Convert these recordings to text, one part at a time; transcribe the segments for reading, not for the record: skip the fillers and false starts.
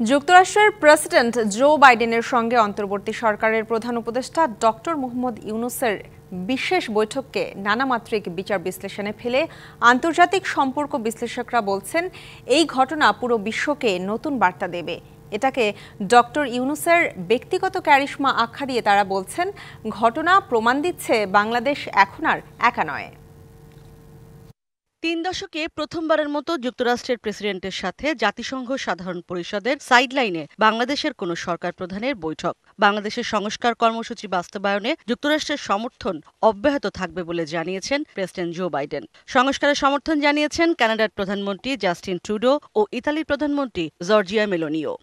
যুক্তরাষ্ট্রের president Joe বাইডেনের সঙ্গে অন্তর্বর্তী সরকারের প্রধান উপদেষ্টা ডক্টর মোহাম্মদ ইউনূসের বিশেষ বৈঠককে নানামাত্রিক বিচার বিশ্লেষণে ফেলে আন্তর্জাতিক সম্পর্ক বিশ্লেষকরা বলছেন এই ঘটনা পুরো বিশ্বকে নতুন বার্তা দেবে। এটাকে ডক্টর ইউনূসের ব্যক্তিগত ক্যারিশমা আখ্যা দিয়ে তারা বলছেন, ঘটনা প্রমাণ দিচ্ছে বাংলাদেশ এখন আর একা নয়। ৩ দশকে প্রথমবারের মতো যুক্তরাষ্ট্রের প্রেসিডেন্টের সাথে জাতিসংঘ সাধারণ পরিষদের সাইডলাইনে বাংলাদেশের কোনো সরকার প্রধানের বৈঠক। বাংলাদেশের সংস্কার কর্মসূচি বাস্তবায়নে যুক্তরাষ্ট্রের সমর্থন অব্যাহত থাকবে বলে জানিয়েছেন প্রেসিডেন্ট জো বাইডেন। সংস্কারের সমর্থন জানিয়েছেন কানাডার প্রধানমন্ত্রী জাস্টিন ট্রুডো ও ইতালির প্রধানমন্ত্রী জর্জিয়া মেলোনিও।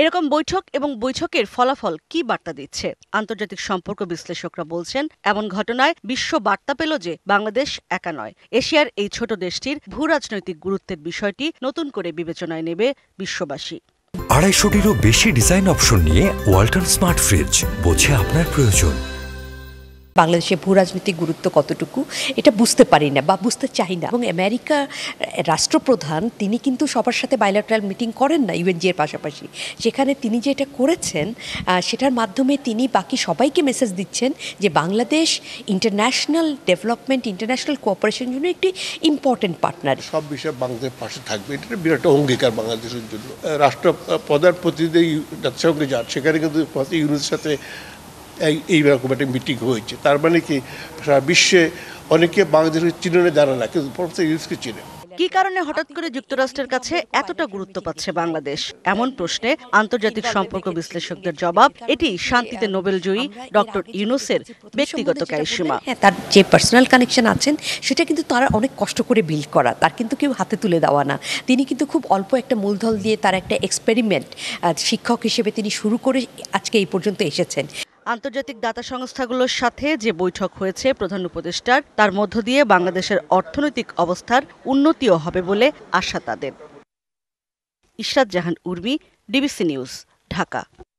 এরকম বৈঠক এবং বৈঠকের ফলাফল কি বার্তা দিচ্ছে? আন্তর্জাতিক সম্পর্ক বিশ্লেষকরা বলছেন, এমন ঘটনায় বিশ্ব বার্তা পেল যে বাংলাদেশ একা নয়। এশিয়ার এই ছোট দেশটির ভূরাজনৈতিক গুরুত্বের বিষয়টি নতুন করে বিবেচনায় নেবে বিশ্ববাসী। ২৫০টিরও বেশি ডিজাইন অপশন নিয়ে ওয়ালটন স্মার্ট ফ্রিজ, বোঝে আপনার প্রয়োজন। বাংলাদেশের ভূরাজনৈতিক গুরুত্ব কতটুকু এটা বুঝতে পারি না বা বুঝতে চাই না। এবং আমেরিকা রাষ্ট্রপ্রধান তিনি কিন্তু সবার সাথে বাইলেটারাল মিটিং করেন না, ইউএনজি এর পাশাপাশি। সেখানে তিনি যে এটা করেছেন সেটার মাধ্যমে তিনি বাকি সবাইকে মেসেজ দিচ্ছেন যে বাংলাদেশ ইন্টারন্যাশনাল ডেভেলপমেন্ট, ইন্টারন্যাশনাল কোঅপারেশনের জন্য একটি ইম্পর্টেন্ট পার্টনার। সব বিষয়ে বাংলাদেশের পাশে থাকবে, এটা বিরাট অঙ্গীকার বাংলাদেশের জন্য। রাষ্ট্র প্রধান প্রতিনিধি জাতিসংঘে যান, সেখানে কিন্তু ইউনুসের সাথে এইরকম একটা মিটিং হয়েছে। তার মানে কি সারা বিশ্বে অনেকে বাংলাদেশের চিনে জানে না, কিন্তু প্রফেসর ইউনুসকে চিনে। কি কারণে হঠাৎ করে যুক্তরাষ্ট্রের কাছে এতটা গুরুত্ব পাচ্ছে বাংলাদেশ? এমন প্রশ্নে আন্তর্জাতিক সম্পর্ক বিশ্লেষকদের জবাব, এটি শান্তিতে নোবেলজয়ী ডক্টর ইউনূসের ব্যক্তিগত ক্যারিশমা। তার যে পার্সোনাল কানেকশন আছেন সেটা কিন্তু তারা অনেক কষ্ট করে বিল্ড করা, তার কিন্তু কেউ হাতে তুলে দেওয়া না। তিনি কিন্তু খুব অল্প একটা মূলধন দিয়ে তার একটা এক্সপেরিমেন্ট শিক্ষক হিসেবে তিনি শুরু করে আজকে এই পর্যন্ত এসেছেন। আন্তর্জাতিক দাতা সংস্থাগুলোর সাথে যে বৈঠক হয়েছে প্রধান উপদেষ্টার, তার মধ্য দিয়ে বাংলাদেশের অর্থনৈতিক অবস্থার উন্নতিও হবে বলে আশা তাদের। ইশরাত জাহান উর্মি, ডিবিসি নিউজ, ঢাকা।